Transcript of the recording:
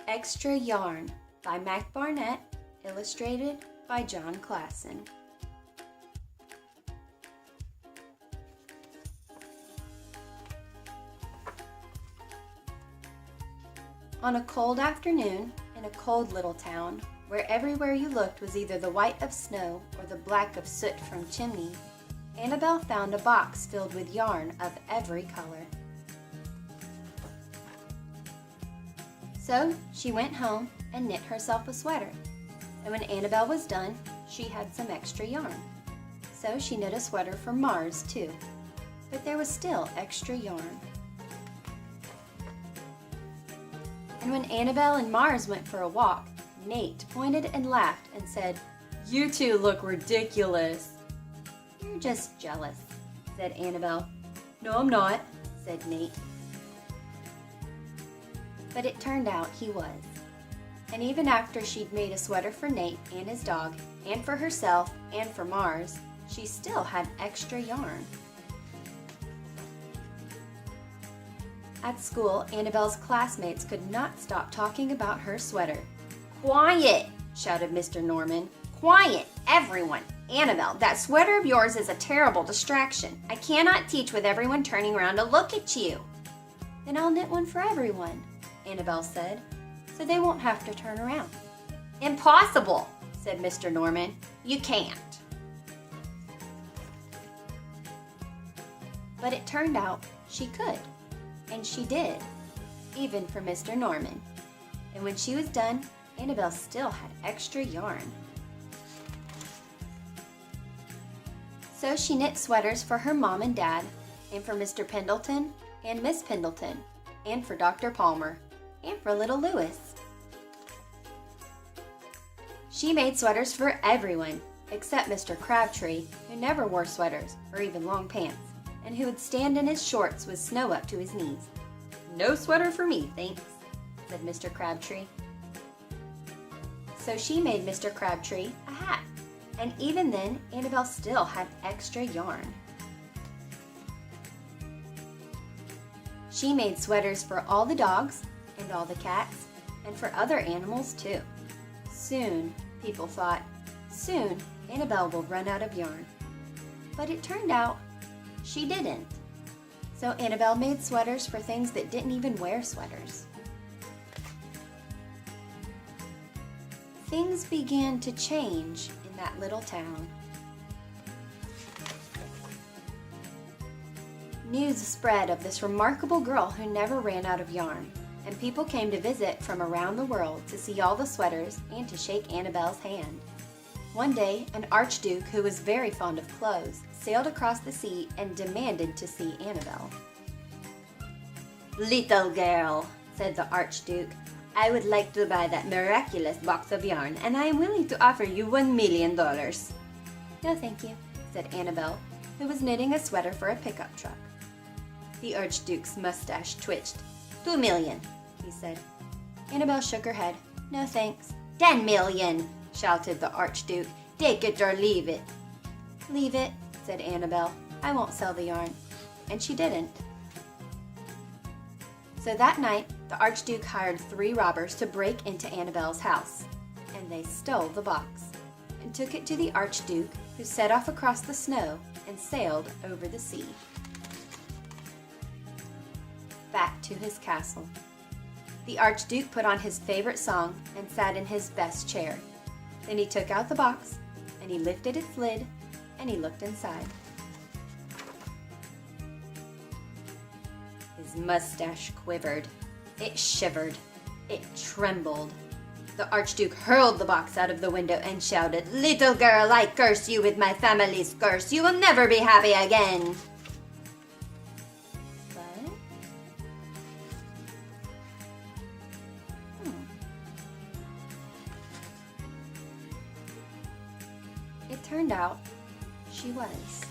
Extra Yarn by Mac Barnett, illustrated by John Klassen. On a cold afternoon in a cold little town, where everywhere you looked was either the white of snow or the black of soot from chimney, Annabelle found a box filled with yarn of every color. So she went home and knit herself a sweater, and when Annabelle was done, she had some extra yarn. So she knit a sweater for Mars too, but there was still extra yarn. And when Annabelle and Mars went for a walk, Nate pointed and laughed and said, "You two look ridiculous." "You're just jealous," said Annabelle. "No, I'm not," said Nate. But it turned out he was. And even after she'd made a sweater for Nate and his dog, and for herself and for Mars, she still had extra yarn. At school, Annabelle's classmates could not stop talking about her sweater. "Quiet!" shouted Mr. Norman. "Quiet, everyone! Annabelle, that sweater of yours is a terrible distraction. I cannot teach with everyone turning around to look at you." "Then I'll knit one for everyone," Annabelle said, "so they won't have to turn around." "Impossible," said Mr. Norman. "You can't." But it turned out she could, and she did, even for Mr. Norman. And when she was done, Annabelle still had extra yarn. So she knit sweaters for her mom and dad, and for Mr. Pendleton and Miss Pendleton, and for Dr. Palmer, and for little Louis. She made sweaters for everyone, except Mr. Crabtree, who never wore sweaters or even long pants, and who would stand in his shorts with snow up to his knees. "No sweater for me, thanks," said Mr. Crabtree. So she made Mr. Crabtree a hat, and even then Annabelle still had extra yarn. She made sweaters for all the dogs and all the cats, and for other animals too. Soon, people thought, soon Annabelle will run out of yarn. But it turned out she didn't. So Annabelle made sweaters for things that didn't even wear sweaters. Things began to change in that little town. News spread of this remarkable girl who never ran out of yarn, and people came to visit from around the world to see all the sweaters and to shake Annabelle's hand. One day, an archduke who was very fond of clothes sailed across the sea and demanded to see Annabelle. "Little girl," said the archduke, "I would like to buy that miraculous box of yarn, and I am willing to offer you $1 million. "No, thank you," said Annabelle, who was knitting a sweater for a pickup truck. The archduke's mustache twitched. $2 million, he said. Annabelle shook her head. "No, thanks." $10 million, shouted the archduke. "Take it or leave it." "Leave it," said Annabelle. "I won't sell the yarn." And she didn't. So that night, the archduke hired 3 robbers to break into Annabelle's house, and they stole the box and took it to the archduke, who set off across the snow and sailed over the sea. Back to his castle. The archduke put on his favorite song and sat in his best chair. Then he took out the box, and he lifted its lid, and he looked inside. His mustache quivered. It shivered. It trembled. The archduke hurled the box out of the window and shouted, "Little girl, I curse you with my family's curse. You will never be happy again." But it turned out she was.